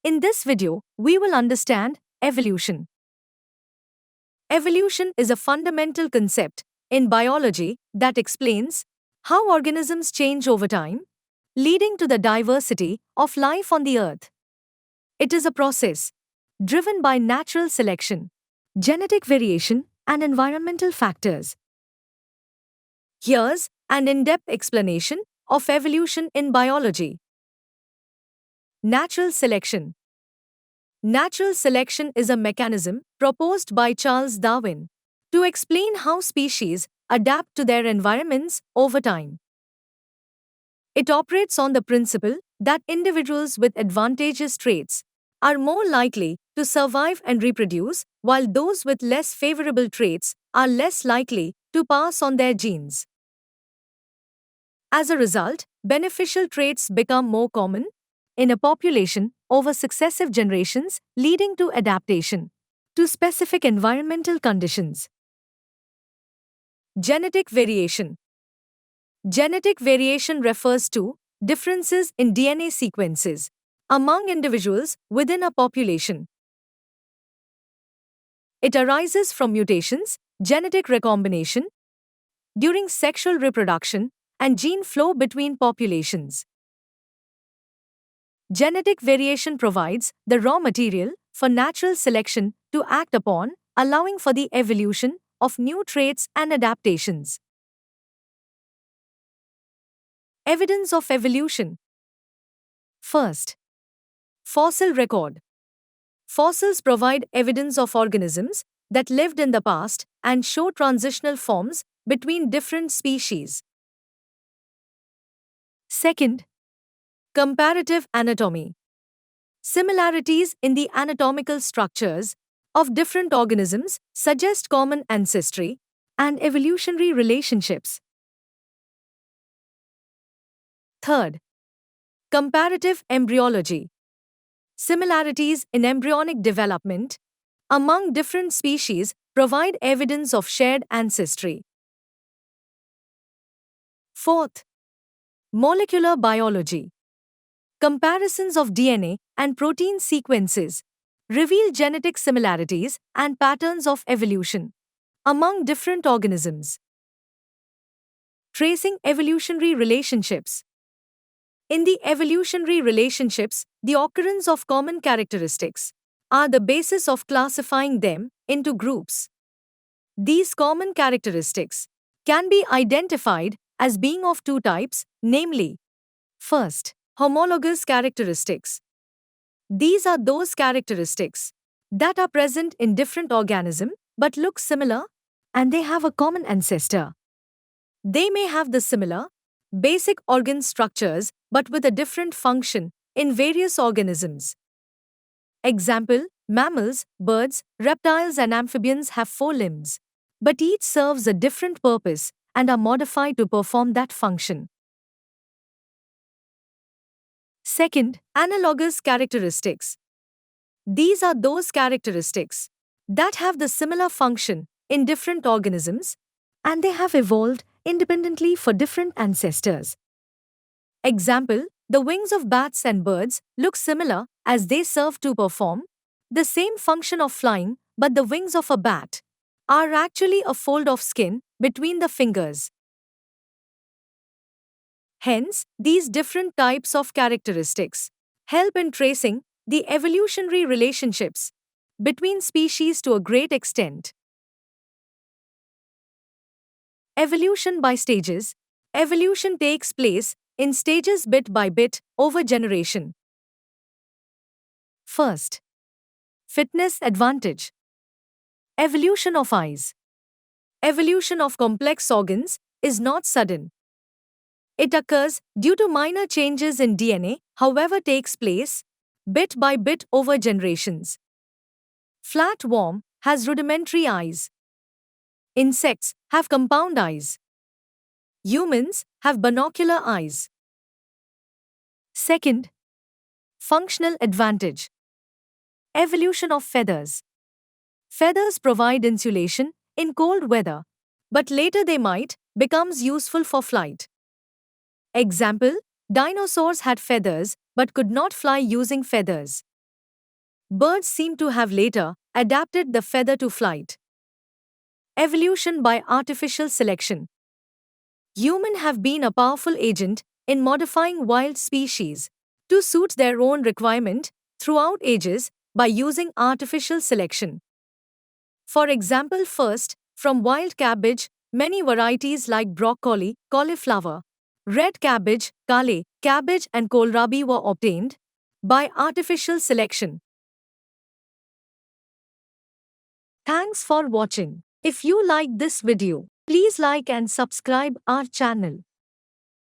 In this video, we will understand evolution. Evolution is a fundamental concept in biology that explains how organisms change over time, leading to the diversity of life on the earth. It is a process driven by natural selection, genetic variation, and environmental factors. Here's an in depth explanation of evolution in biology. Natural selection. Natural selection is a mechanism proposed by Charles Darwin to explain how species adapt to their environments over time. It operates on the principle that individuals with advantageous traits are more likely to survive and reproduce, while those with less favorable traits are less likely to pass on their genes. As a result, beneficial traits become more common in a population over successive generations, leading to adaptation to specific environmental conditions. Genetic variation. Genetic variation refers to differences in DNA sequences among individuals within a population. It arises from mutations, genetic recombination, during sexual reproduction, and gene flow between populations. Genetic variation provides the raw material for natural selection to act upon, allowing for the evolution of new traits and adaptations. Evidence of evolution. First, fossil record. Fossils provide evidence of organisms that lived in the past and show transitional forms between different species. Second, comparative anatomy. Similarities in the anatomical structures of different organisms suggest common ancestry and evolutionary relationships. Third, comparative embryology. Similarities in embryonic development among different species provide evidence of shared ancestry. Fourth, molecular biology. Comparisons of DNA and protein sequences reveal genetic similarities and patterns of evolution among different organisms. Tracing evolutionary relationships. In the evolutionary relationships, the occurrence of common characteristics are the basis of classifying them into groups. These common characteristics can be identified as being of two types, namely, first, homologous characteristics. These are those characteristics that are present in different organisms but look similar and they have a common ancestor. They may have the similar basic organ structures but with a different function in various organisms. Example, mammals, birds, reptiles, and amphibians have 4 limbs, but each serves a different purpose and are modified to perform that function. Second, analogous characteristics. These are those characteristics that have the similar function in different organisms and they have evolved independently for different ancestors. Example, the wings of bats and birds look similar as they serve to perform the same function of flying, but the wings of a bat are actually a fold of skin between the fingers. Hence, these different types of characteristics help in tracing the evolutionary relationships between species to a great extent. Evolution by stages. Evolution takes place in stages bit by bit over generation. First, fitness advantage. Evolution of eyes. Evolution of complex organs is not sudden. It occurs due to minor changes in DNA, however takes place bit by bit over generations. Flatworm has rudimentary eyes. Insects have compound eyes. Humans have binocular eyes. Second, functional advantage. Evolution of feathers. Feathers provide insulation in cold weather, but later they might become useful for flight. Example, dinosaurs had feathers but could not fly using feathers. Birds seem to have later adapted the feather to flight. Evolution by artificial selection. Humans have been a powerful agent in modifying wild species to suit their own requirement throughout ages by using artificial selection. For example, first, from wild cabbage, many varieties like broccoli, cauliflower, red cabbage, kale, cabbage, and kohlrabi were obtained by artificial selection. Thanks for watching. If you like this video, please like and subscribe our channel.